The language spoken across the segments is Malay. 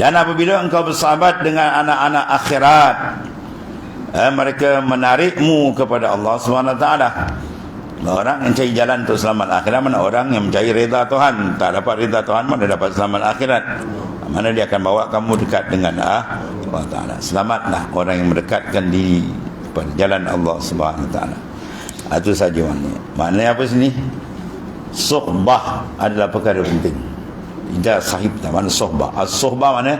Dan apabila engkau bersahabat dengan anak-anak akhirat, mereka menarikmu kepada Allah SWT. Orang yang cari jalan untuk selamat akhirat mana orang yang mencari reda Tuhan. Tak dapat reda Tuhan, mana dapat selamat akhirat? Mana dia akan bawa kamu dekat dengan Allah Ta'ala. Selamatlah orang yang mendekatkan diri pada jalan Allah SWT. Itu saja maknanya. Maknanya apa sini? Suhbah adalah perkara penting. Tidak sahib, tak mana suhbah. As-suhbah mana?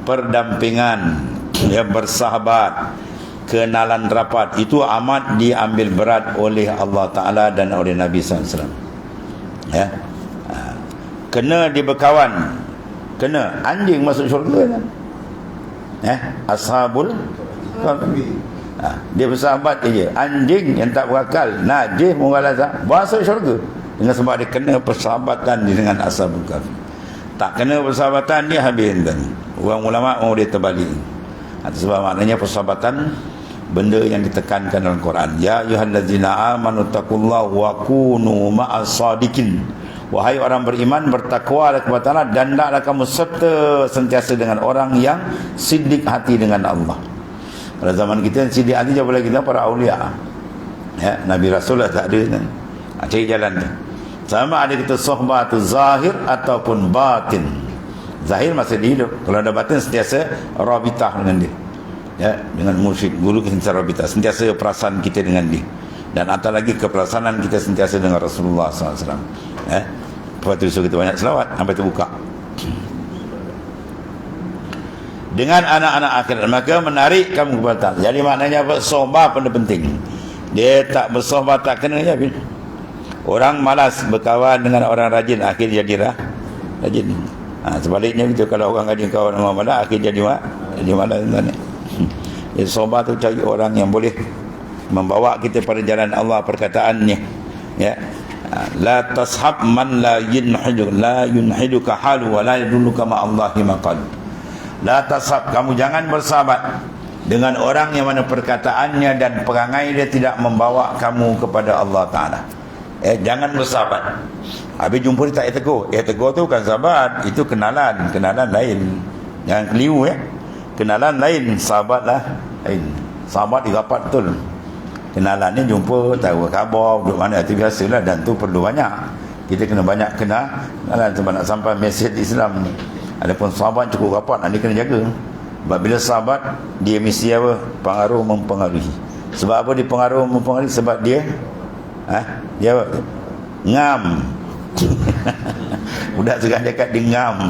Perdampingan, bersahabat, kenalan rapat. Itu amat diambil berat oleh Allah Ta'ala dan oleh Nabi SAW. Ya. Kena dia berkawan. Kena. Anjing masuk syurga kan? Ashabul dia bersahabat je. Anjing yang tak berakal, najis mughalazah, masuk syurga dengan sebab dia kena persahabatan dengan ashabul kahfi. Tak kena persahabatan dia habis enten. Orang ulama mau dia terbalik. Sebab maknanya persahabatan benda yang ditekankan dalam Quran. Ya ayyuhallazina amanu taqullaha wa kunu ma'as sadiqin. Wahai orang beriman, bertakwalah kepada Allah dan hendaklah kamu sentiasa dengan orang yang siddiq hati dengan Allah. Pada zaman kita yang siddiq hati jauh lagi kita para awliya. Nabi Rasulullah tak ada kan. Cari jalan tu. Sama ada kita sohbah tu zahir ataupun batin. Zahir masih hidup. Kalau ada batin sentiasa rabitah dengan dia. Dengan musyrik guru sentiasa rabitah, sentiasa perasaan kita dengan dia. Dan atau lagi keperasaan kita sentiasa dengan Rasulullah SAW. Lepas tu kita banyak selawat sampai terbuka. Dengan anak-anak akhirat, maka menarik kamu kepada Allah. Jadi maknanya apa? Sohbah pun penting. Dia tak bersohbah tak kena je. Orang malas berkawan dengan orang rajin, akhir jadi rajin. Sebaliknya gitu, kalau orang rajin kawan dengan orang malas, akhir jadi malas. Jadi sohbah tu cari orang yang boleh membawa kita pada jalan Allah perkataannya. Ya. La tashab man la yunhiduka halu wa la yadulluka ma Allahi maqal. La tashab, kamu jangan bersahabat dengan orang yang mana perkataannya dan perangai dia tidak membawa kamu kepada Allah Ta'ala. Jangan bersahabat. Habis jumpa dia tak tegur. Tegur tu bukan sahabat, itu kenalan lain. Jangan keliru kenalan lain, sahabat lah lain. Sahabat dirapat betul. Kenalan ni jumpa, tahu khabar, duduk mana, itu biasalah. Dan tu perlu banyak. Kita kena banyak kenalan sebab nak sampai mesej Islam ni. Adapun sahabat cukup rapat, dia kena jaga. Sebab bila sahabat, dia mesti apa? Pengaruh mempengaruhi. Sebab apa dia pengaruh mempengaruhi? Sebab dia dia apa? Ngam. Budak sekarang dekat dia ngam.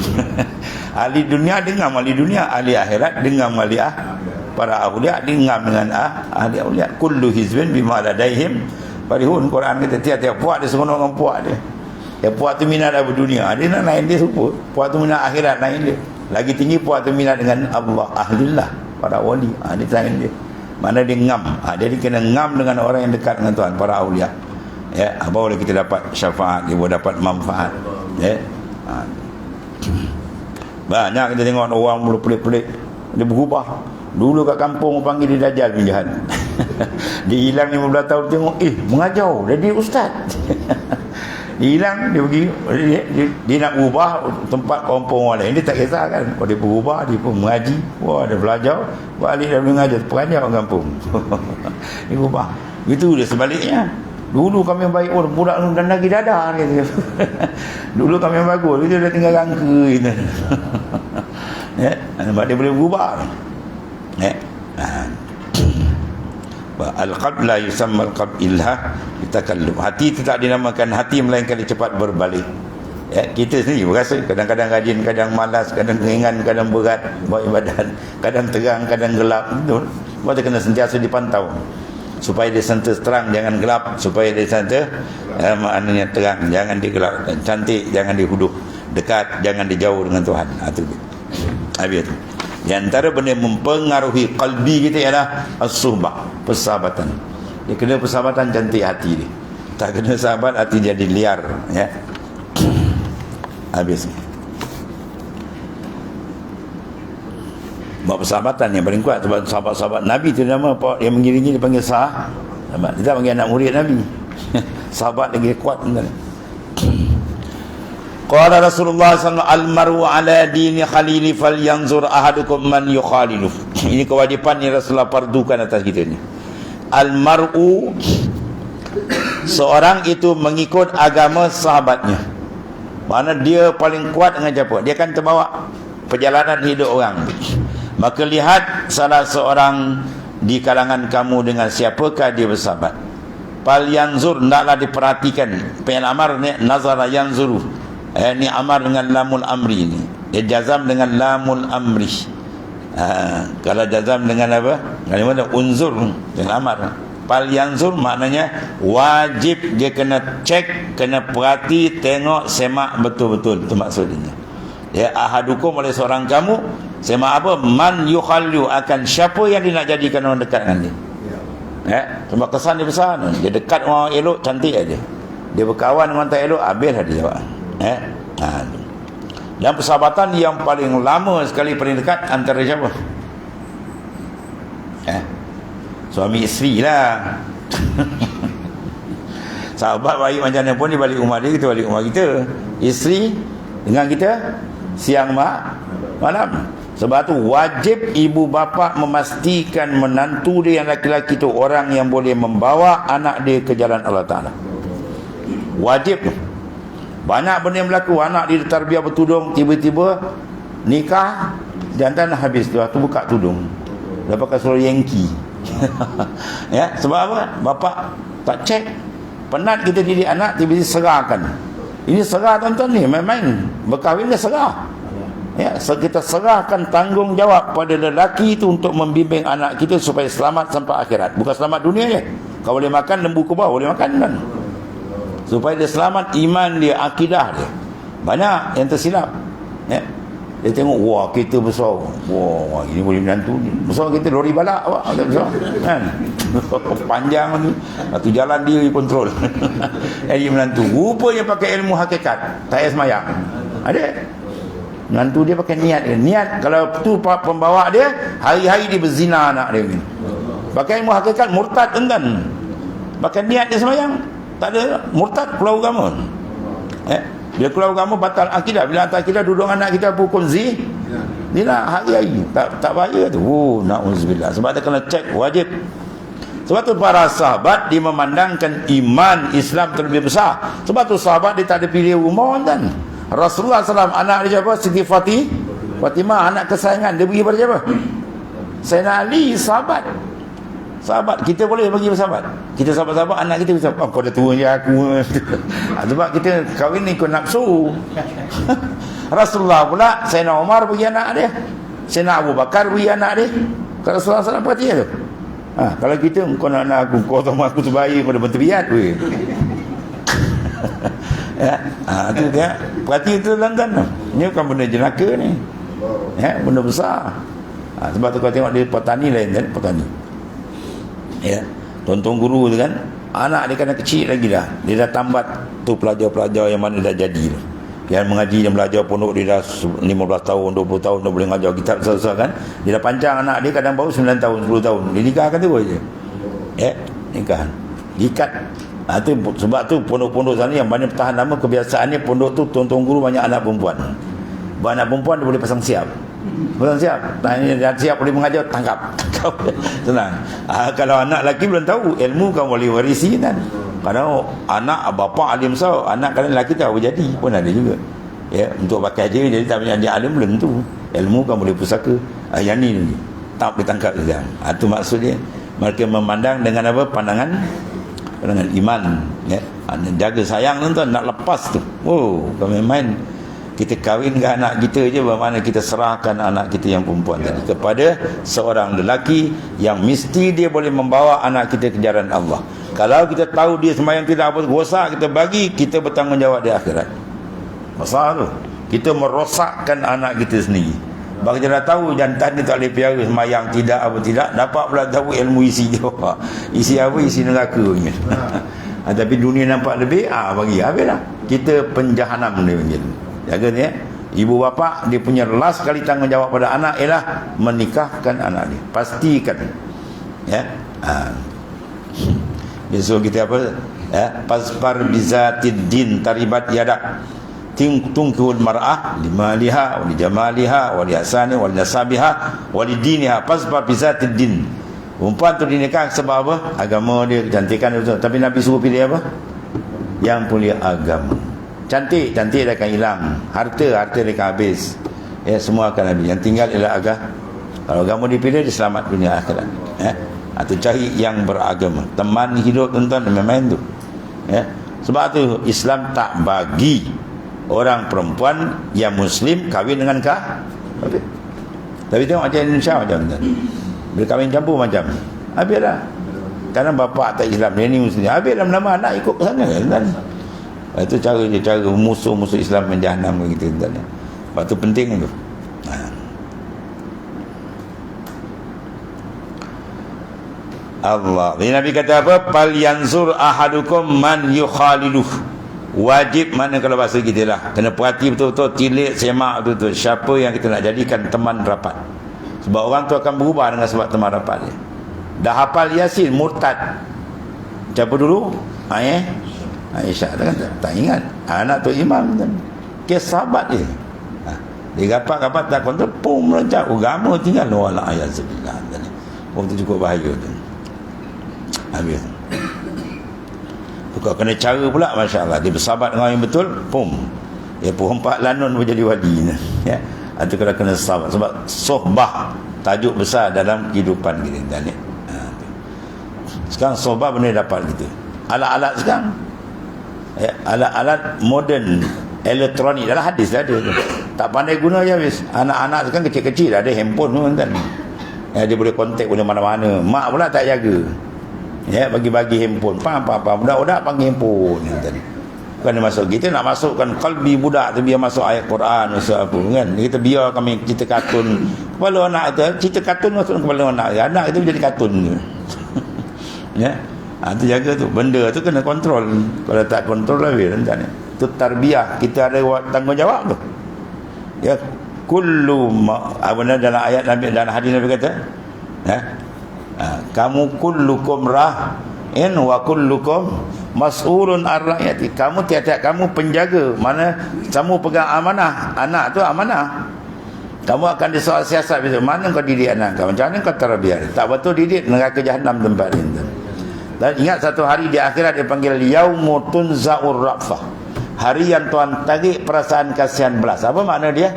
Ahli dunia dengar ahli dunia, ahli akhirat dengar ahli para awliya dingam dengan ahli awliya. Kullu hizbin bima ladaihim farihun. Quran kata tiap-tiap puak dia seronok dengan puak dia. Puak tu minat apa dunia, dia nak naik dia serupa. Puak tu minat akhirat, naik dia. Lagi tinggi puak tu minat dengan Allah, ahlillah, para wali, dia naik dia. Mana dia ngam. Jadi kena ngam dengan orang yang dekat dengan Tuhan, para awliya. Apa boleh kita dapat syafaat, dia boleh dapat manfaat. Banyak kita tengok orang mula pelik-pelik, dia berubah. Dulu kat kampung panggil dia Dajjal penjahat. Dia hilang 15 tahun, tengok mengajau jadi ustaz. Dia hilang, dia pergi, dia nak ubah tempat kampung orang lain, dia tak kisah kan. Kalau dia berubah, dia pun mengaji, dia belajar, balik dia mengajar, peranjau orang kampung. Dia ubah. Itu dia sebaliknya. Dulu kami yang baik, budak dan lagi dadah dia. Dulu kami yang bagus, dia dah tinggal rangka gitu. Sebab dia boleh berubah. Al-qalb la yusamma al-qalb illa bitakallum. Hati itu tak dinamakan hati melainkan dia cepat berbalik. Kita sendiri berasa kadang-kadang rajin, kadang malas, kadang ringan, kadang berat buat ibadat, kadang terang, kadang gelap. Betul. Sebab dia kena sentiasa dipantau supaya dia sentiasa terang, jangan gelap, supaya dia sentiasa maknanya terang, jangan digelap, cantik, jangan dihuduh, dekat, jangan dijauh dengan Tuhan. Itu habis tu. Di antara benda yang mempengaruhi kalbi kita ialah as-suhbah, persahabatan. Dia kena persahabatan, cantik hati dia. Tak kena sahabat, hati jadi liar. Habis. Buat persahabatan yang paling kuat. Sebab sahabat-sahabat Nabi tu nama apa yang mengiringi, dia panggil sahabat. Dia tak panggil anak murid Nabi. Sahabat lagi kuat. Qala Rasulullah sallallahu alaihi wasallam al-mar'u ala dini khalili falyanzur ahadukum man yukhalilu. Ini kewajipan yang Rasulullah fardukan atas kita ni. Al-mar'u, seorang itu mengikut agama sahabatnya. Mana dia paling kuat dengan siapa? Dia akan terbawa perjalanan hidup orang. Maka lihat salah seorang di kalangan kamu dengan siapakah dia bersahabat. Fal yanzur, naklah diperhatikan. Fi'il amar ni nazara yanzuru. Ni amar dengan lamul amri ni. Dia jazam dengan lamul amri. Kalau jazam dengan apa? Dengan mana? Unzur dengan amar. Fal yanzur maknanya wajib dia kena cek, kena perhati, tengok, semak betul-betul. Itu maksudnya. Ya, ahadukum oleh seorang kamu, semak apa? Man yukhallu, akan siapa yang dia nak jadikan orang dekat dengan dia. Ya, sebab kesan dia besar. Dia dekat orang elok, cantik aja. Dia berkawan dengan tak elok, habislah dia jawab. Dan persahabatan yang paling lama sekali, paling dekat antara siapa? Suami isteri lah. Sahabat baik macam mana pun, dia balik rumah dia, kita balik rumah kita. Isteri dengan kita siang malam. Sebab tu wajib ibu bapa memastikan menantu dia yang laki-laki tu orang yang boleh membawa anak dia ke jalan Allah Ta'ala. Wajib. Banyak benda yang berlaku, anak dia tarbiyah bertudung, tiba-tiba nikah, jantan habis tu buka tudung, dah pakai seluar Yankee. Ya, sebab apa? Bapa tak cek. Penat kita didik anak, tiba-tiba serahkan. Ini serah tuan-tuan ni, main-main. Berkahwin dia serah. Ya, kita serahkan tanggungjawab pada lelaki itu untuk membimbing anak kita supaya selamat sampai akhirat. Bukan selamat dunia je. Kau boleh makan lembu kebau, boleh makan kan? Supaya dia selamat iman dia, akidah dia. Banyak yang tersilap. Ya. Dia tengok, wah kereta besar, wah ini boleh menantu ni. Besar kereta lori balak awak, besar kan? Panjang ni, satu jalan dia kontrol. Jadi menantu, rupanya pakai ilmu hakikat, tak payah semayang. Ada menantu dia pakai niat dia. Niat, kalau tu pembawa dia, hari-hari dia berzina anak dia ni. Pakai ilmu hakikat, murtad tuan-tuan. Pakai niat dia semayang, tak ada, murtad, keluar agama. Bila keluar agama batal akidah. Bila hantar akidah, duduk anak kita hukum ni lah hari-hari tak bahaya tu. Na'udzubillah. Sebab dia kena cek, wajib. Sebab tu para sahabat dia memandangkan iman Islam terlebih besar. Sebab tu sahabat dia tak ada pilih umur kan. Rasulullah SAW anak dia siapa? Siti Fatimah, anak kesayangan. Dia bagi pada siapa? Sayyidina Ali, sahabat. Kita boleh bagi bersahabat. Kita sahabat-sahabat, anak kita bisa, kau dah tua je aku. Sebab kita kahwin ni ikut nafsu. Rasulullah pula, Sayyidina Umar bagi anak dia, Sayyidina Abu Bakar bagi anak dia. Kalau Rasulullah SAW perhatikan tu. Kalau kita, kau nak anak aku, kau tahu aku terbaik pada menteriat. Tu dia. Perhati tu tuan-tuan. Ini bukan benda jenaka ni. Benda besar. Sebab tu kau tengok dia petani lain kan, petani. Ya, tuan-tuan guru tu kan, anak dia kena kecil lagi dah. Dia dah tambat tu pelajar-pelajar yang mana dah jadi tu. Yang mengaji, yang belajar pondok dia dah 15 tahun, 20 tahun dah boleh mengajar kitab selesai kan. Dia dah pancang anak dia, kadang baru 9 tahun, 10 tahun. Dia nikahkan tu je. Nikah. Ikat. Tu sebab tu pondok-pondok sana yang banyak bertahan lama, kebiasaannya pondok tu tuan-tuan guru banyak anak perempuan. Anak perempuan dia boleh pasang siap. Belum siap. Tanya siap boleh mengajar, tangkap. Senang. Kalau anak lelaki belum tahu, ilmu kan boleh warisi kan. Kalau anak bapa alim besar, anak kan lelaki tahu jadi pun ada juga. Ya, untuk pakai je jadi tak banyak dia alim belum tentu. Ilmu kan boleh pusaka. Yang ni tak boleh tangkap juga. Itu maksudnya mereka memandang dengan apa? Pandangan iman, ya. Jaga sayang tuan, nak lepas tu. Kau main kita kahwinkan anak kita je, bagaimana kita serahkan anak kita yang perempuan tadi kepada seorang lelaki yang mesti dia boleh membawa anak kita ke jalan Allah. Kalau kita tahu dia sembahyang tidak apa, rosak kita bagi, kita bertanggungjawab di akhirat. Masalah tu, kita merosakkan anak kita sendiri. Bagi dia dah tahu jantan dia tak boleh piara sembahyang tidak apa tidak, dapat pula tahu ilmu isi dia. Isi apa? Isi neraka. Tapi dunia nampak lebih, bagi habislah. Kita penjahanam dia panggil. Jaga ni ibu bapa dia punya last kali tanggungjawab pada anak ialah menikahkan anak dia. Pastikan. Ya. Besok kita apa? Pasfar bizatid din taribat yadak. tungkul mar'ah limaliha wa lijamaliha wa liasani wa nasabiha wa lidiniha fasbar bizatid din. Perempuan tu dinikah sebab apa? Agama dia, kecantikan dia betul. Tapi Nabi suruh pilih apa? Yang punya agama. Cantik dia akan hilang, harta dia akan habis, ya, semua akan habis. Yang tinggal ialah agama. Kalau agama dipilih, dia selamat dunia akhirat, ya. Atau cari yang beragama. Teman hidup tuan-tuan main-main tu, ya. Sebab tu Islam tak bagi orang perempuan yang Muslim kahwin dengan kafir. Tapi tengok macam Indonesia macam tu, bila kahwin campur macam habis dah. Kerana bapa tak Islam, dia ni Muslim, habis lama-lama anak ikut ke sana kan. Itu cara musuh-musuh Islam menjahanam kita kan. Sebab tu penting tu. Allah. Jadi Nabi kata apa? Fal yanzur ahadukum man yukhaliluh. Wajib, mana kalau bahasa kita lah, kena perhati betul-betul, tilik, semak betul-betul siapa yang kita nak jadikan teman rapat. Sebab orang tu akan berubah dengan sebab teman rapat dia. Dah hafal Yasin, murtad. Siapa dulu? Aisyah kan tak ingat. Anak tu imam kan. Kes sahabat dia. Dia gapak-gapak tak kontrol, pum meloncat. Agama tinggal wala ayat sebilah. Oh tu cukup bahaya tu. Habis. Kau kena cara pula, masya-Allah. Dia bersahabat dengan yang betul, pum. Dia pun empat lanun menjadi wali. Ya. Itu kalau kena sahabat. Sebab sohbah tajuk besar dalam kehidupan kita. Sekarang sohbah benda dapat kita. Alat-alat sekarang, ya, alat-alat moden elektronik dalam hadis dah ada. Tak pandai guna je habis. Anak-anak sekarang kecil-kecil dah ada handphone tu kan. Ya, dia boleh kontak boleh mana-mana. Mak pula tak jaga. Ya, bagi-bagi handphone. Budak-budak panggil handphone kan. Bukan dia masuk. Kita nak masukkan kalbi budak tu biar masuk ayat Quran masuk apa kan. Kita biar kami cerita kartun. Kepala anak tu cerita kartun masuk kepala anak. Anak itu jadi kartun tu. Ya. Tu jaga tu. Benda tu kena kontrol. Kalau tak kontrol habis kan. Itu tarbiyah. Kita ada tanggungjawab tu. Ya, kullu dalam ayat Nabi, dalam hadis Nabi kata, ya, kamu kullukum ra'in wa kullukum mas'ulun ar-ra'yati. Kamu tiap-tiap kamu penjaga. Mana kamu pegang amanah. Anak tu amanah. Kamu akan disoal siasat besok. Mana kau didik anak kau? Macam mana kau tarbiyah? Tak betul didik, neraka jahanam tempat ini. Dan ingat satu hari di akhirat dia panggil yaumut tunza'ur ra'fah. Hari yang Tuhan tarik perasaan kasihan belas. Apa makna dia?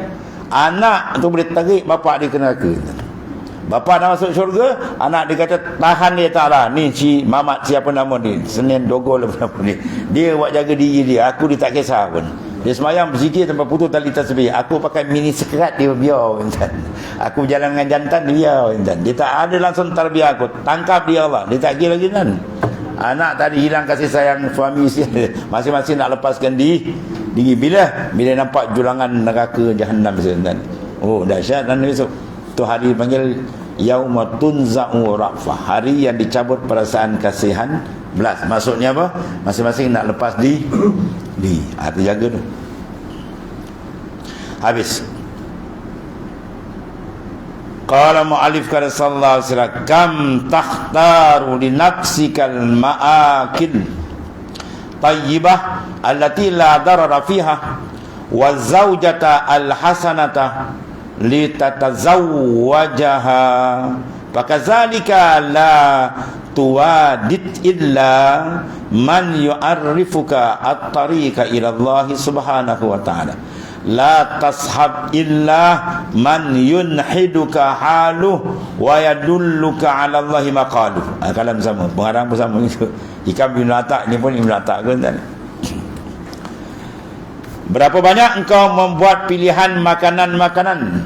Anak tu boleh tarik bapak dia ke neraka. Bapa nak masuk syurga, anak dia kata tahan dia taklah. Ni si Mamat siapa nama dia? Senin Dogol apa nama dia? Dia buat jaga diri dia. Aku dia tak kisah pun. Dia semayang berzikir tanpa putus tali tasbih. Aku pakai mini sekerat dia biar intan. Aku berjalan dengan jantan dia intan. Dia tak ada langsung tarbiyah aku. Tangkap dia Allah. Dia tak kira lagi kan. Anak tadi hilang kasih sayang suami isteri. Masing-masing nak lepaskan diri. Bila nampak julangan neraka jahanam intan. Oh dahsyat dan besok. Tu hari panggil yaumatun za'u ra'fah, hari yang dicabut perasaan kasihan belas. Maksudnya apa? Masing-masing nak lepas di hati jaga tu. Habis. Qala mu'alif kata sallallahu alaihi wasallam, kam takhtaru li nafsikal ma'akil tayyibah allati la darara fiha wa zawjata al-hasanata litatazawwajaha fakazalika la tuwadid illa man yu'arrifuka at-tariqa ila Allah subhanahu wa ta'ala la tashab illa man yunhiduka haluh wa yadulluka ala Allah maqaluh. Kalam sama, pengarang bersama itu. Ikan bin Latak ni pun Ibn Latak kan tadi. Berapa banyak engkau membuat pilihan makanan-makanan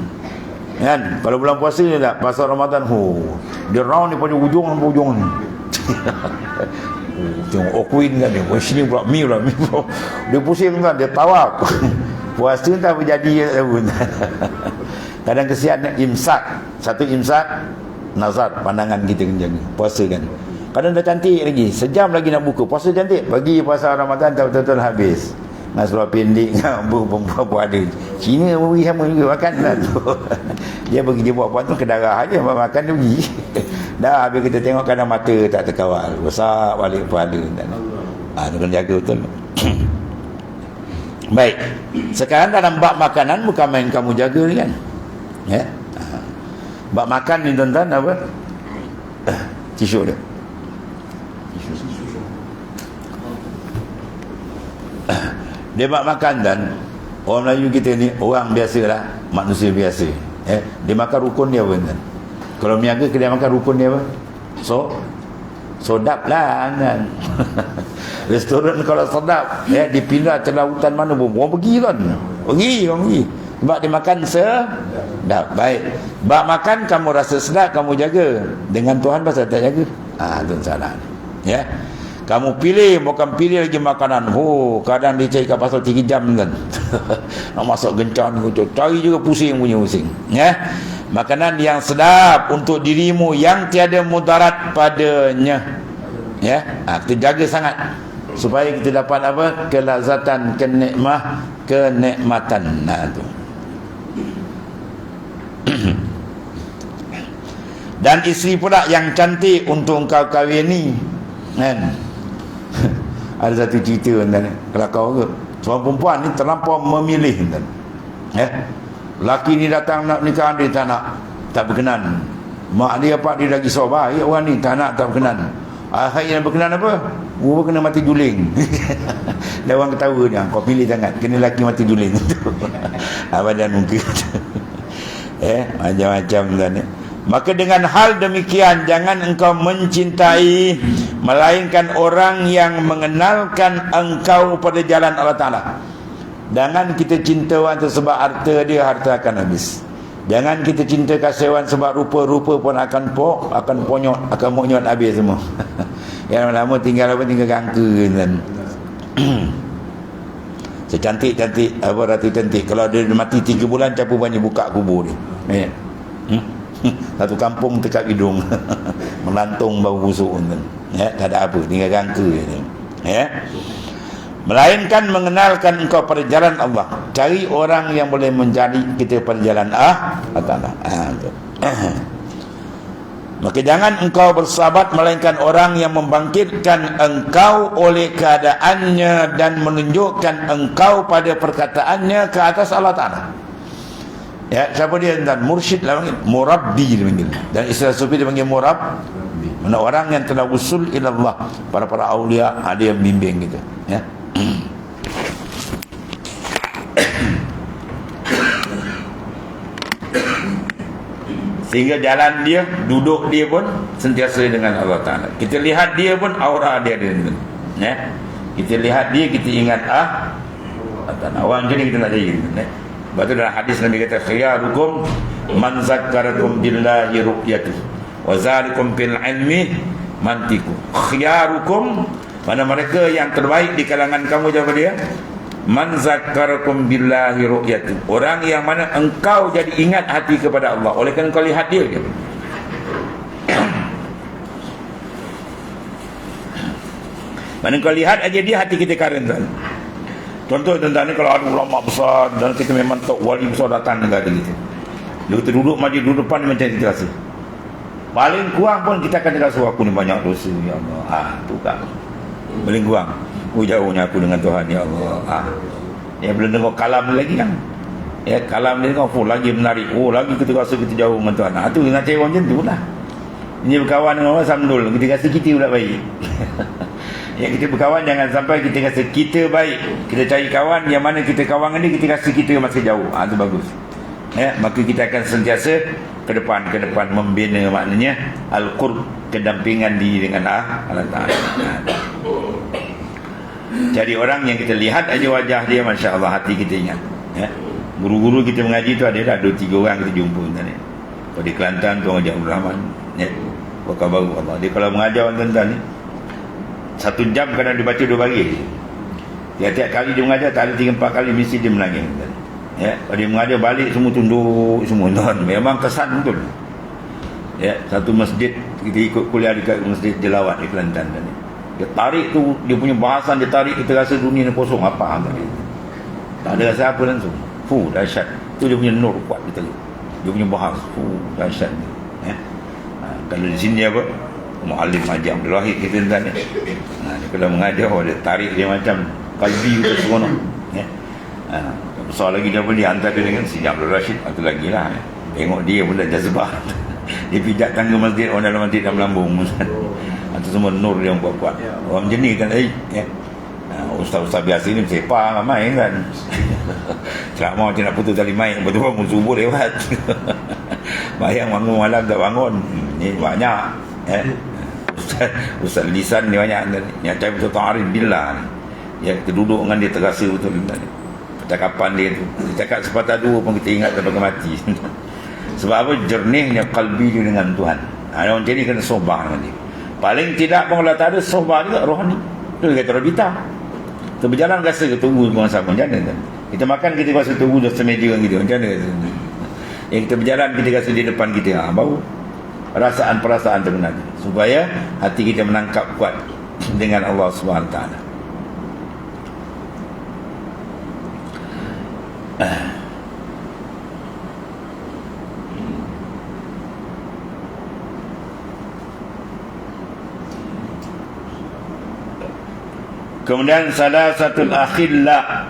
kan? Kalau bulan puasa ni tak, pasal Ramadan dia round ni pada ujung sampai ujung ni. Tengok Queen kan dia, sini pula mi pula. Dia pusing kan, dia tawaf. Puasa tak berjadi pun. Kadang kesian imsak. Satu imsak nazar, pandangan kita kena jaga. Puasa kan. Kadang dah cantik lagi, sejam lagi nak buka. Puasa cantik, bagi puasa Ramadan tak betul-betul habis. Nak seluar pendek perempuan pun ada. Cina pun pergi sama juga makan lah tu. Dia pergi dia buat tu ke darah aja, makan dia pergi. Dah habis kita tengok kadang mata tak terkawal, besar balik kepala. Tu kena jaga betul. Baik. Sekarang dalam bab makanan bukan main kamu jaga ni kan. Ya. Bab makan ni tuan-tuan apa? Tisu dia. Dia bab makan dan orang Melayu kita ni orang biasalah, manusia biasa. Dia makan rukun dia apa tuan? Kalau meniaga kedai makan rukun dia apa? Sodap lah kan. Restoran kalau sedap, dipindah ke lautan mana pun orang pergi kan. Orang pergi. Sebab dia makan sedap. Baik. Bab makan kamu rasa sedap, kamu jaga. Dengan Tuhan pasal tak jaga. Itu salah. Ya. Kamu pilih, bukan pilih lagi makanan. Kadang dia cari kat pasal 3 jam kan. Nak masak gencan, cari juga pusing punya pusing. Ya. Makanan yang sedap untuk dirimu yang tiada mudarat padanya. Ya, kita jaga sangat supaya kita dapat apa? Kelazatan, kenikmatan. Tu. Dan isteri pula yang cantik untuk engkau kahwini. Kan? Ada satu cerita kan, kelakar ke? Seorang perempuan ni terlampau memilih kan. Laki ni datang nak nikah, dia tak berkenan. Mak dia apa dia lagi sobat, orang ni tak berkenan. Akhirnya berkenan apa? Gua kena mati juling. Dan orang ketawa dia, kau pilih sangat, kena laki mati juling. Badan muka. Macam-macam kan. Maka dengan hal demikian, jangan engkau mencintai melainkan orang yang mengenalkan engkau pada jalan Allah Ta'ala. Jangan kita cinta orang tu sebab harta dia, harta akan habis. Jangan kita cinta kasihan sebab rupa-rupa pun akan ponyot, akan monyot habis semua. Yang lama tinggal apa, tinggal gangka kan. Secantik-cantik ratu cantik, kalau dia mati 3 bulan capu banyak buka kubur dia. Satu kampung tekap hidung. Melantung bau busuk kan. Tak ada apa, tinggal gangka je. Melainkan mengenalkan engkau pada jalan Allah. Cari orang yang boleh menjadi kita pada jalan Allah. Maka jangan engkau bersahabat melainkan orang yang membangkitkan engkau oleh keadaannya dan menunjukkan engkau pada perkataannya ke atas Allah Ta'ala. Ya, siapa dia? Dan mursyid lah panggil, murabbi dia panggil. Dan istilah sufi dia panggil murabbi. Mana orang yang telah usul ilallah, para awliya ada yang bimbing gitu. Ya. Sehingga jalan dia, duduk dia pun sentiasa dengan Allah Ta'ala. Kita lihat dia pun aura dia ada. Ya. Kita lihat dia, kita ingat orang macam ni kita nak jadi. Ya. Sebab tu dalam hadis Nabi kata, khiyarukum man zakkarakum billahi ru'yatuh wa zalikum fil ilmi mantiku. Khiyarukum, mana mereka yang terbaik di kalangan kamu, jawab dia, man zakkarakum billahi ru'yatuh, orang yang mana engkau jadi ingat hati kepada Allah oleh kerana engkau lihat dia. Mana engkau lihat aja dia, hati kita karen. Contoh tentang ni, kalau ada ulama besar dan kita memang tahu wali besar datang negara kita, dia kita duduk majlis, duduk depan macam kita rasa paling kurang pun kita akan rasa aku ni banyak dosa, ya Allah. Tu kan paling kurang. Jauhnya aku dengan Tuhan, ya Allah. Belum dengar kalam lagi kan. Kalam dia kan lagi menarik. Lagi kita rasa kita jauh dengan Tuhan. Tu nak cari orang macam tu lah. Ini berkawan dengan orang samdul, kita rasa kita pula baik. Kita berkawan jangan sampai kita rasa kita baik. Kita cari kawan yang mana kita kawan dengan dia, kita rasa kita masih jauh. Itu bagus. Maka kita akan sentiasa ke depan membina, maknanya al-qurb, kedampingan diri dengan Allah Ta'ala. Cari orang yang kita lihat aja wajah dia, Masya Allah, hati kita ingat. Guru-guru kita mengaji tu ada 2-3 orang kita jumpa tadi. Kalau di Kelantan tu orang Abdul Rahman, Bakar baru Allah. Dia kalau mengajar orang Kelantan ni 1 jam kadang dia baca 2 baris. Tiap-tiap kali dia mengajar, tak ada 3-4 kali mesti dia menangis. Kalau dia mengajar balik semua tunduk semua. Memang kesan betul. Satu masjid kita ikut kuliah dekat masjid Jelawat di Kelantan tadi. Dia tarik tu, dia punya bahasan dia tarik, kita rasa dunia ni kosong. Apa tadi? Tak ada rasa apa langsung. Dahsyat. Tu dia punya nur kuat kita. Dia punya bahas. Dahsyat. Kalau di sini apa? Mu'alim Haji Abdul Wahid kita tadi. Dia kalau mengajar, dia tarik dia macam kalbi kita seronok. Besar lagi dia boleh hantar dia dengan Sidi Abdul Rashid atau lagi lah. Tengok dia pula jazbah. Dia pijak tangga masjid, orang dalam masjid dah melambung. Itu semua nur dia yang buat-buat. Orang jenis kan, ustaz-ustaz biasa ni sepah main kan. Ceramah macam nak putus tali main, betul bangun subuh lewat. Bayang bangun malam tak bangun. Ni banyak. Ustaz lisan ni banyak. Yang cakap betul ta'arif billah ni. Ya, kita duduk dengan dia terasa betul. Percakapan dia tu. Dia cakap sepatah dua pun kita ingat sampai mati. Sebab apa? Jernihnya kalbi dia dengan Tuhan. Orang macam ni kena sohbah dengan dia. Paling tidak pun kalau tak ada sohbah juga rohani. Itu dia kata Rabita. Kita berjalan rasa ke tunggu dengan sama. Macam mana kan? Kita makan kita rasa tunggu dah semeja dengan kita. Macam mana? Yang kita berjalan kita rasa di depan kita. Baru perasaan-perasaan terbenarnya. Supaya hati kita menangkap kuat dengan Allah SWT. Kemudian salah satu akhilla,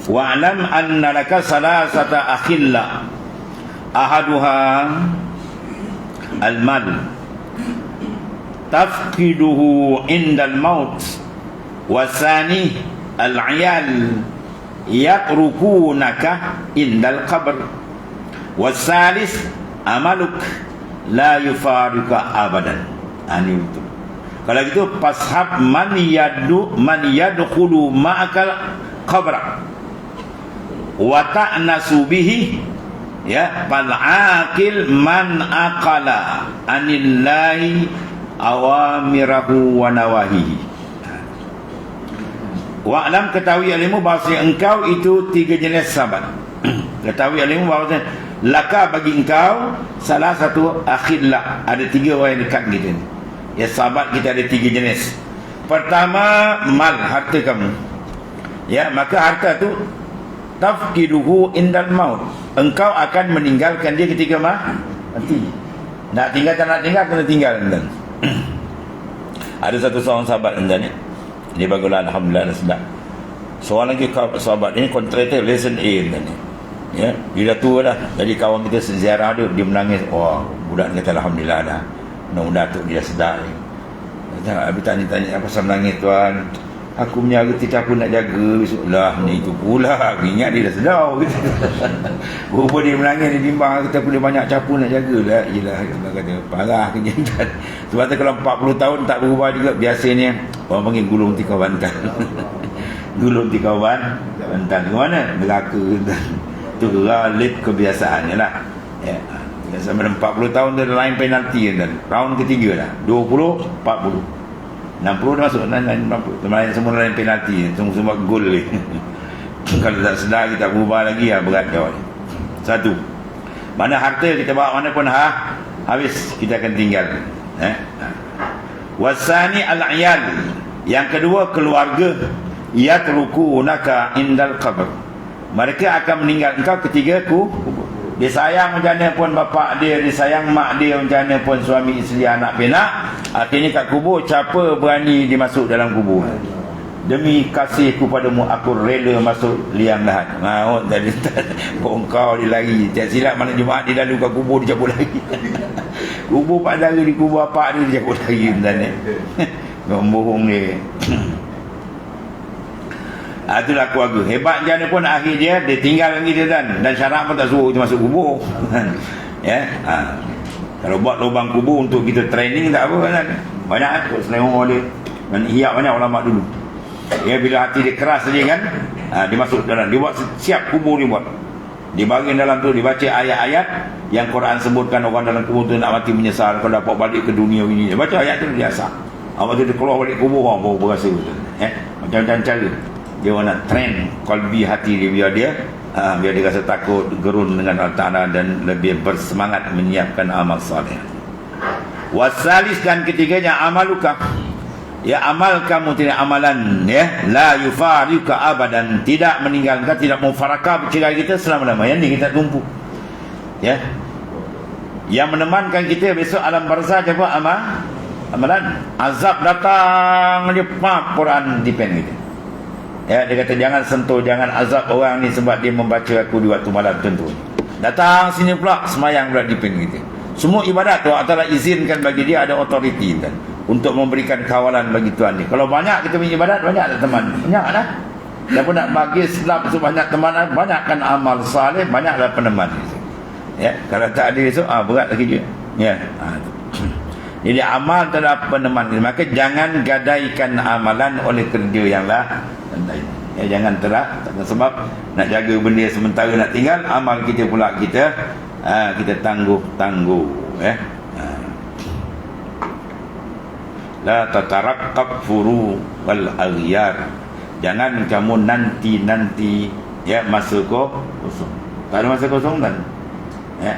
wa'lam anna laka salasata akhilla ahaduha al-mal tafqiduhu indal maut wasani al-'iyal yatrukunaka indal qabr wasalis amaluk la yufarika abadan. Ini betul. Kalau gitu pashab man yadkhulu ma'akal qabra wa ta'nasu bihi, ya, fal aqil man aqala anillahi awamirahu wa nawahihi. Wa'lam, ketahui ilmu bahawa engkau itu tiga jenis sahabat. Ketahui ilmu bahawa laka bagi engkau salah satu akhillah, ada tiga orang yang dekat kita ni. Ya, sahabat kita ada tiga jenis. Pertama, mal, harta kamu. Ya, maka harta tu tafqiduhu indal maut. Engkau akan meninggalkan dia ketika mati. Nak tinggal tak nak tinggal, kena tinggal. Ada satu seorang sahabat ni. Dia baguslah, alhamdulillah, sedap. Seorang lagi sahabat ni kontraktor lesson A ni. Ya, dia dah tua dah. Jadi kawan kita seziarah dia menangis. Wah, budak ni kata alhamdulillah dah. Mudah-mudahan tu dia sedar ni. Habis tanya-tanya apa pasal menangis tuan. Aku punya harta capu nak jaga besok. Lah ni tu pula. Ingat dia dah sedar gitu. Rupa dia menangis, dia bimbang kita boleh banyak capu nak jaga lah. Yelah, kata parah kenyataan. Sebab tu kalau 40 tahun tak berubah juga, biasanya orang panggil gulung tikar bantal. Gulung tikar bantal ke mana? Neraka. Itu galib kebiasaannya lah. Ya, sampai 40 tahun dia lain penalti kan. Round ketiga dah 20, 40, 60 dah masuk 60. Teman semua lain penalti. Semua gol ni. Kalau tak sedar kita berubah lagi, berat jawab. Satu, mana harta kita bawa mana pun habis, kita akan tinggal. Wasani al-'iyal, yang kedua keluarga, yatrukunaka indal qabr, mereka akan meninggal engkau ketika kubur. Dia sayang macam mana pun bapak dia, dia sayang mak dia macam mana pun, suami isteri anak pinak, akhirnya kat kubur siapa berani dimasuk dalam kubur. Demi kasihku padamu aku rela masuk liang lahat. Maut tadi kau dia lari. Tak silap malam Jumaat dia lalu kat kubur, dia cabut lagi. Kubur pak dara di kubur bapak dia cabut lagi sebenarnya. Bohong dia. Itulah keluarga. Hebat macam mana pun akhir dia tinggal lagi dia dan syarat pun tak suruh kita masuk kubur. Ya. Kalau buat lubang kubur untuk kita training tak apa kan. Banyak kan selera dia. Dan hiap banyak ulama dulu. Ya, bila hati dia keras saja kan, dia masuk dalam, dia buat siap kubur dia buat. Di bahagian dalam tu dibaca ayat-ayat yang Quran sebutkan orang dalam kubur tu nak mati menyesal kalau dapat balik ke dunia ini. Dia baca ayat tu dia asal. Awak tu dia keluar balik kubur orang baru berasa betul. Macam-macam cara. Dia nak train kalbi hati dia biar dia rasa takut, gerun dengan Allah Ta'ala dan lebih bersemangat menyiapkan amal saleh. Wasalis, dan ketiganya amaluka, ya, amal kamu tidak amalan, ya, la yufarika abadan, tidak meninggalkan, tidak mufarakah bercerai kita selama-lamanya. Ini kita tumpu, ya, yang menemankan kita besok alam barzah apa? amalan. Azab datang dia pap Quran depend gitu. Ya, dia kata jangan sentuh, jangan azab orang ni sebab dia membaca aku di waktu malam tentu. Datang sini pula semayang pula depend gitu. Semua ibadat tu Allah Taala izinkan bagi dia ada authority kan untuk memberikan kawalan bagi Tuhan ni. Kalau banyak kita punya ibadat, banyak tak teman. Banyak dah. Dia pun nak bagi selap sebanyak teman, banyakkan amal saleh, banyaklah peneman gitu. Ya, kalau tak ada itu berat lagi dia. Ya. Jadi amal terhadap peneman, maka jangan gadaikan amalan oleh kerja yang lain. Ya, jangan sebab nak jaga benda sementara nak tinggal, amal kita pula kita tangguh ya. La tataraqqab furu wal aghyar. Jangan kamu nanti ya masa kosong. Tak ada masa kosong kan? Ya.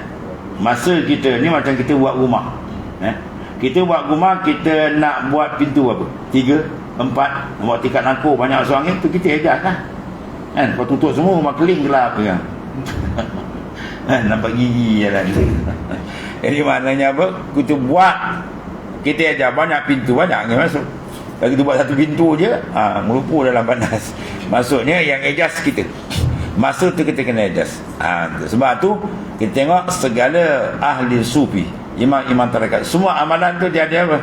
Masa kita ni macam kita buat rumah. Ya. Kita buat rumah, kita nak buat pintu apa? 3, 4, buat tingkat nangkuk banyak suang tu kita ejas lah. Kan? Kau tutup semua rumah keling gelap kan? Nampak gigi jalan. Jadi maknanya apa? Kita buat, kita ejas banyak pintu, banyak yang masuk. Kalau kita buat satu pintu je, melupu dalam panas. Maksudnya yang ejas kita. Masa tu kita kena adjust. Sebab tu kita tengok segala ahli sufi, imam-imam tarekat, semua amalan tu dia ada apa?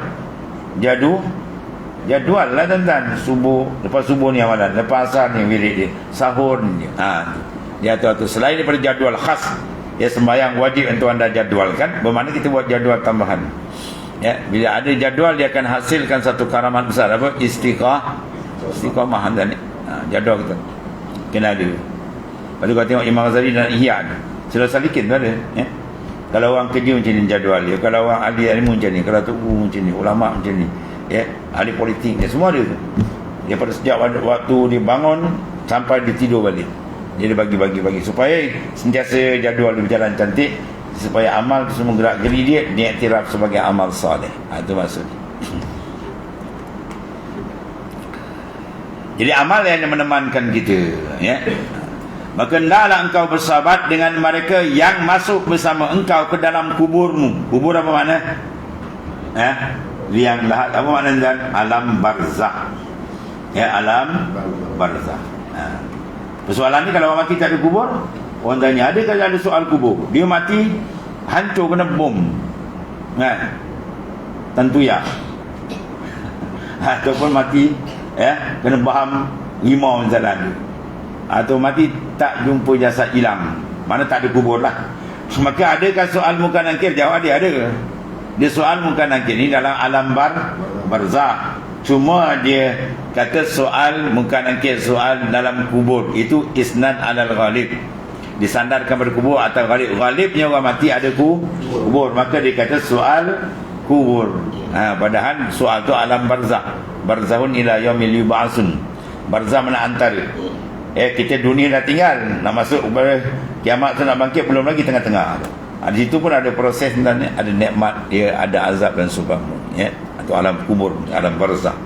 Jadual lah tuan-tuan. Subuh, lepas subuh ni amalan, lepas asar ni wirid dia, sahur ni. Dia tu selain daripada jadual khas, ya sembahyang wajib untuk anda jadualkan, bermakna kita buat jadual tambahan. Ya, bila ada jadual dia akan hasilkan satu karamat besar apa? Istiqamah dan jadual kita kena ada. Lepas tu kau tengok Imam Ghazali dan Ihya Sila Salikin tu ada ya? Kalau orang kerja macam ni jadual dia, kalau orang ahli ilmu macam ni, kalau tubuh macam ni, ulama macam ni ya, ahli politik dia, semua ada tu. Dia pada sejak waktu dia bangun sampai dia tidur balik, dia bagi supaya sentiasa jadual dia berjalan cantik, supaya amal tu semua gerak geri dia diiktiraf sebagai amal soleh. Itu maksud. Jadi amal yang menemankan kita ya. Maka hendaklah engkau bersahabat dengan mereka yang masuk bersama engkau ke dalam kuburmu. Kubur apa makna? Liang lahat apa makna dan alam barzakh. Ya, alam barzakh. Persoalan ni kalau orang mati tak ada kubur, orang tanya adakah ada soal kubur? Dia mati hancur kena bom. Kan? Tentu ya. Ataupun mati ya kena baham limau jalan. Atau mati tak jumpa jasad hilang, mana tak ada kubur lah. Maka adakah soal muka nakir? Jawab dia ada. Dia soal muka nakir ni dalam alam barzakh. Cuma dia kata soal muka nakir, soal dalam kubur itu isnad alal ghalib, disandarkan pada kubur atau ghalib. Ghalibnya orang mati ada kubur, maka dia kata soal kubur. Padahal soal tu alam barzakh. Barzakhun ila yaumil yub'atsun. Barzakh mana antara. Kita dunia dah tinggal, nak masuk kepada kiamat tu nak bangkit belum lagi, tengah-tengah. Di situ pun ada proses dan ada nikmat, dia ada azab dan sebagainya ya. Atau alam kubur, alam barzakh.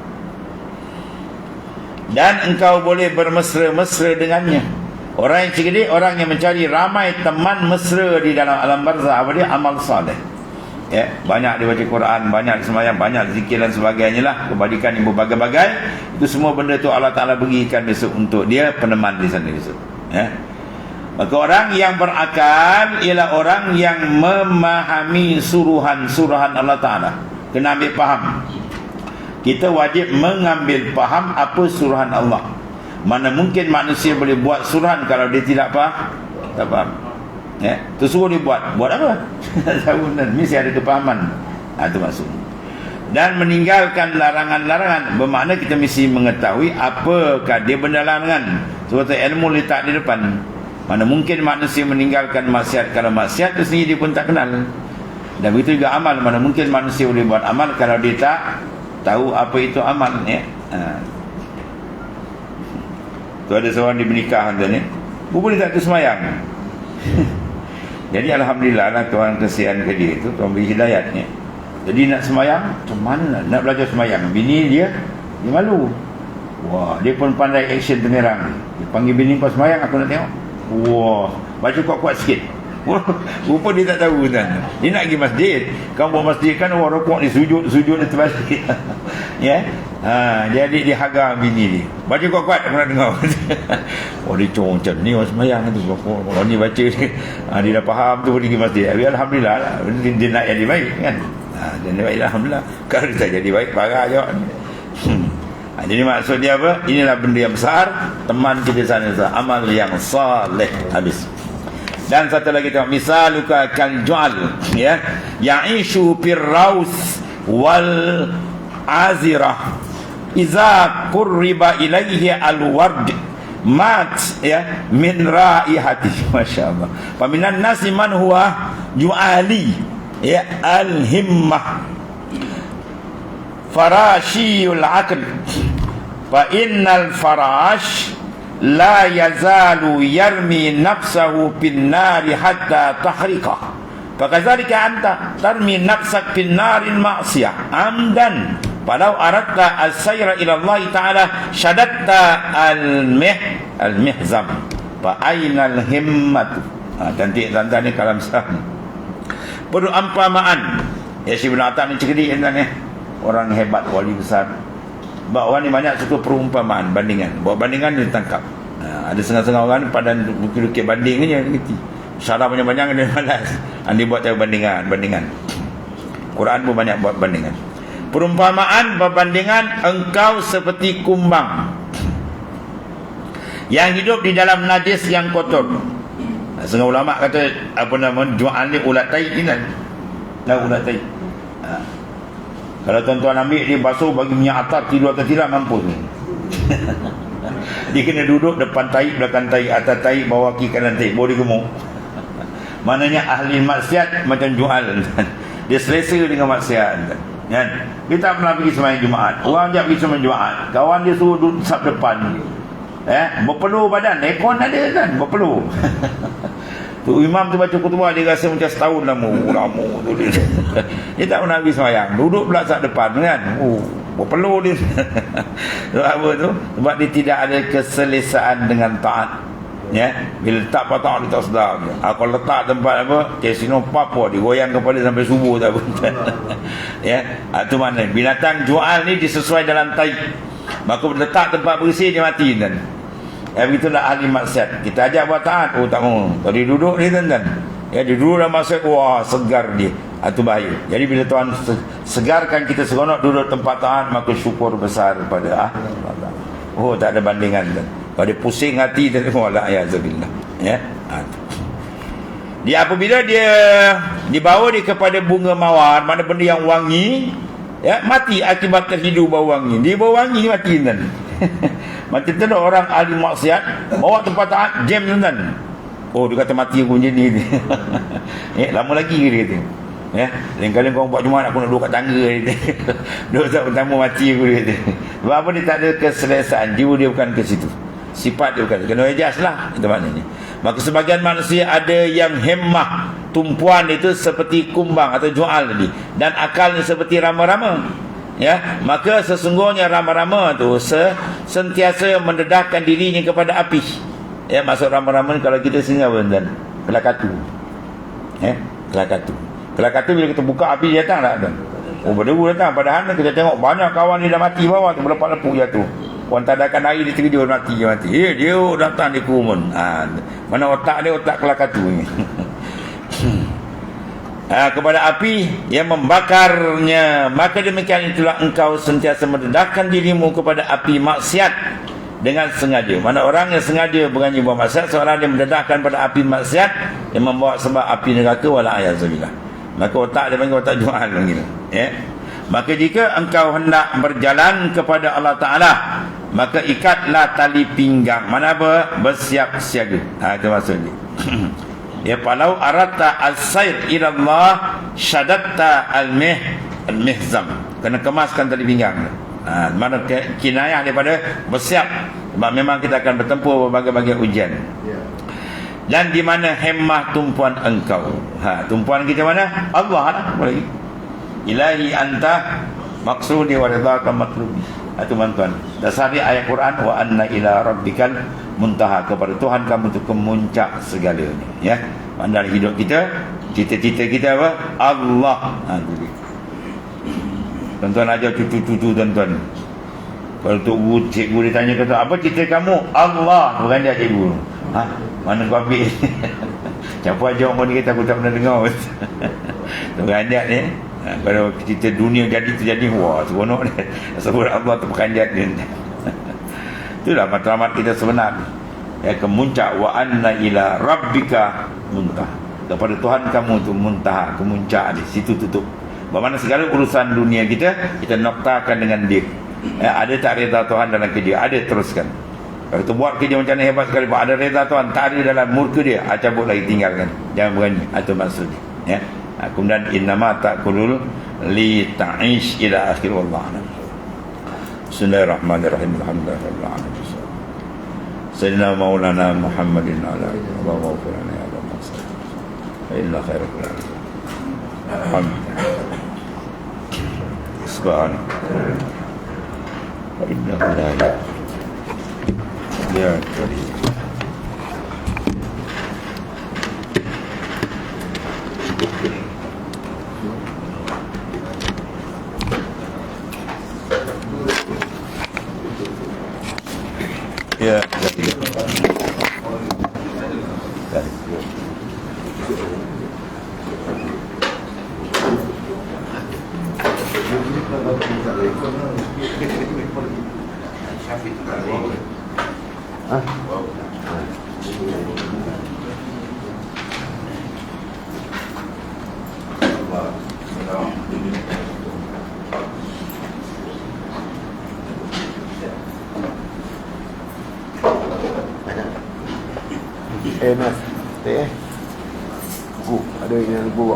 Dan engkau boleh bermesra-mesra dengannya. Orang yang cerdik, orang yang mencari ramai teman mesra di dalam alam barzakh, apa dia? Amal soleh ya. Banyak dia baca Quran, banyak sembahyang, banyak zikir dan sebagainya lah, kebajikan yang berbagai-bagai. Itu semua benda tu Allah Ta'ala berikan besok untuk dia peneman di sana besok ya. Maka orang yang berakal ialah orang yang memahami suruhan Allah Ta'ala. Kena ambil faham. Kita wajib mengambil faham apa suruhan Allah. Mana mungkin manusia boleh buat suruhan kalau dia tidak faham? Tak faham ya. Tu suruh dia buat apa? Tahu dan mesti ada kepahaman. Itu maksudnya. Dan meninggalkan larangan-larangan, bermakna kita mesti mengetahui apakah dia benda larangan. Sebab tu ilmu letak di depan. Mana mungkin manusia meninggalkan maksiat, kalau maksiat tu sendiri dia pun tak kenal. Dan begitu juga amal, mana mungkin manusia boleh buat amal kalau dia tak tahu apa itu amal ya. Tu ada seorang di menikah kan, boleh tak tu semayang. Jadi alhamdulillah lah Tuhan kesian ke dia itu, Tuhan beri hidayatnya. Jadi nak semayang, macam mana nak belajar semayang? Bini dia malu. Wah, dia pun pandai action pengerang. Dia panggil bini kau semayang, aku nak tengok. Wah, baca kuat-kuat sikit. Rupa dia tak tahu kan. Dia nak pergi masjid. Kamu buat masjid kan orang rokok ni sujud di terbalik. Ya. Jadi dia hagar bini dia. Baca kuat-kuat aku nak dengar. Oh dia cong macam ni orang sembahyang tu. Orang ni baca dia. Dia dah faham tu pergi masjid. Alhamdulillah lah. Dia nak jadi baik kan. Jadi baik alhamdulillah. Kalau dia tak jadi baik parah je. Jadi maksud dia apa? Inilah benda yang besar. Teman kita sana amal yang saleh. Habis. Dan satu lagi tengok, misaluka kal ju'al, ya, ya'ishu firraus wal azirah iza qurriba ilaihi al-ward mat, ya, min raihati. Masyaallah. Paminan nasi man huwa ju'ali, ya, al-himmah farashiyul aql fa innal farash la yazalu yarmi nafsahu bin nari hatta tahriqah. Fakadzalika anta tarmi nafsak bin naril ma'siyah amdan falau aradta as-sayra ila Allah ta'ala syadatta al-mihzam fa ainal himmat. Cantik tuan-tuan ni kalam sah. Perumpamaan. Ya Syekh Ibn Atham ni cerdik tuan ni. Orang hebat, wali besar. Sebab orang ni banyak suka perumpamaan, bandingan. Buat bandingan dia tangkap. Ada setengah-setengah orang ni pada lukis banding je gitu. Syarah banyak-banyak dia malas. Dia buat cara bandingan. Quran pun banyak buat bandingan. Perumpamaan berbandingan, engkau seperti kumbang yang hidup di dalam najis yang kotor. Setengah ulama kata apa nama jual ni ulat tai kan. Ulat tai. Kalau tuan-tuan ambil dia basuh bagi minyak atar, tidur atas tiram mampus. Dia kena duduk depan tai, belakang tai, atas tai, bawah kaki, kanan tai, boleh gemuk. Maknanya ahli maksiat macam jual. Dia selesa dengan maksiat kan. Dia tak pernah pergi sembahyang Jumaat. Orang ajak pergi sembahyang Jumaat, kawan dia suruh duduk sab depan. Berpeluh badan, aircon ada kan, berpeluh. Tu imam tu baca khutbah dia rasa macam setahun lama tu dia. Dia tak pernah pergi sembahyang, duduk pula sab depan kan. Berpeluh dia. Sebab apa tu? Sebab dia tidak ada keselesaan dengan taat. Ya, bila letak patah dia tak sedar. Kalau letak tempat apa, kasino apa, digoyang kepala sampai subuh tak pun. Ya, itu mana binatang jual ni disesuai dalam tai. Maka letak tempat bersih dia mati kan. Begitulah ahli maksiat. Kita ajak buat taat, tak mau. Kalau dia duduk ni kan. Ya, dia duduk dalam maksiat, wah segar dia. Itu bahaya. Jadi bila Tuhan segarkan kita seronok duduk tempat taat, maka syukur besar pada Allah. Oh, tak ada bandingan kan. Kalau dia pusing hati dia wala ayazubillah. Ya. Dia apabila dia dibawa dia kepada bunga mawar, mana benda yang wangi, ya, mati akibat terhidu bau wangi. Dia bau wangi mati kan. Macam tu orang ahli maksiat bawa tempat taat jam kan. Oh, dia kata mati aku macam ni. Ya, lama lagi dia kata. Ya, lain kali kau buat Jumaat aku nak duduk kat tangga dia. Dosa pertama mati aku dia kata. Sebab apa, dia tak ada keselesaan, jiwa dia bukan ke situ. Sifat dia bukan, kena ejas lah, itu maknanya. Maka sebagian manusia ada yang hemmah, tumpuan itu seperti kumbang atau jual tadi, dan akalnya seperti rama-rama. Ya, maka sesungguhnya rama-rama tu sentiasa mendedahkan dirinya kepada api. Ya, maksud rama-rama kalau kita singgah dan kelakatu. Ya, kelakatu. Kelakatu bila kita buka api dia datang tak tuan? Oh, berdebu datang. Padahal kita tengok banyak kawan dia dah mati bawah tu, berlepak-lepuk jatuh. Orang tadakan air dia tertidur mati. Dia datang di kumun. Mana otak dia, otak kelakatu ni. Kepada api yang membakarnya. Maka demikian itulah engkau sentiasa mendedahkan dirimu kepada api maksiat dengan sengaja. Mana orang yang sengaja berani buat maksiat, seorang dia mendedahkan pada api maksiat yang membawa sebab api neraka wala ayazubillah. Maka otak dia panggil otak jual panggil. Ya. Maka jika engkau hendak berjalan kepada Allah Ta'ala, maka ikatlah tali pinggang. Mana apa? Bersiap siaga. Itu maksudnya. Ya, palau aratta as-sayr ila Allah syadatta al-mihzam. Kena kemaskan tali pinggang. Mana kinayah daripada bersiap. Sebab memang kita akan bertempur berbagai-bagai ujian. Dan di mana hemmah tumpuan engkau. Tumpuan kita mana? Allah lah. Ilahi anta maksudi wa ridhaka matlubi. Itu tuan-tuan. Dasar ayat Quran, wa anna ila rabbikal muntaha, kepada Tuhan kamu itu kemuncak segalanya, ya. Dalam hidup kita, cita-cita kita apa? Allah. Tuan-tuan ajar cucu-cucu tuan-tuan. Kalau cikgu dia tanya, kata, apa cita kamu? Allah. Bukan dia cikgu. Mana kau ambil? Siapa ajar orang ni kata, aku tak pernah dengar. Tuan dia ni, kalau cerita dunia jadi terjadi, wah seronok dia. Sebut Allah terperanjat dia. Itulah matlamat kita sebenar, ya, kemuncak. Wa anna ila rabbika muntah, kepada Tuhan kamu tu muntaha, kemuncak di situ tutup. Bermakna segala urusan dunia kita noktakan dengan dia, ya. Ada tak reda Tuhan dalam kerja? Ada, teruskan. Kalau kita buat kerja macam mana hebat sekali, ada reda Tuhan, tak ada dalam murka dia, cabut lagi, tinggalkan. Jangan berani. Itu maksud dia, ya. Kemudian innama ta'kulul li ta'ish ila akhir, wallahu a'lam. Bismillahirrahmanirrahim. Alhamdulillahirabbil alamin. Sayyidina Maulana Muhammadin ala alihi wa sahbihi ya Rabbana sallallahu inna khairal kalam. Alhamdulillah. Subhanallah. Wa inna lillahi ya karim. Ya, Mas, buku ada yang buku.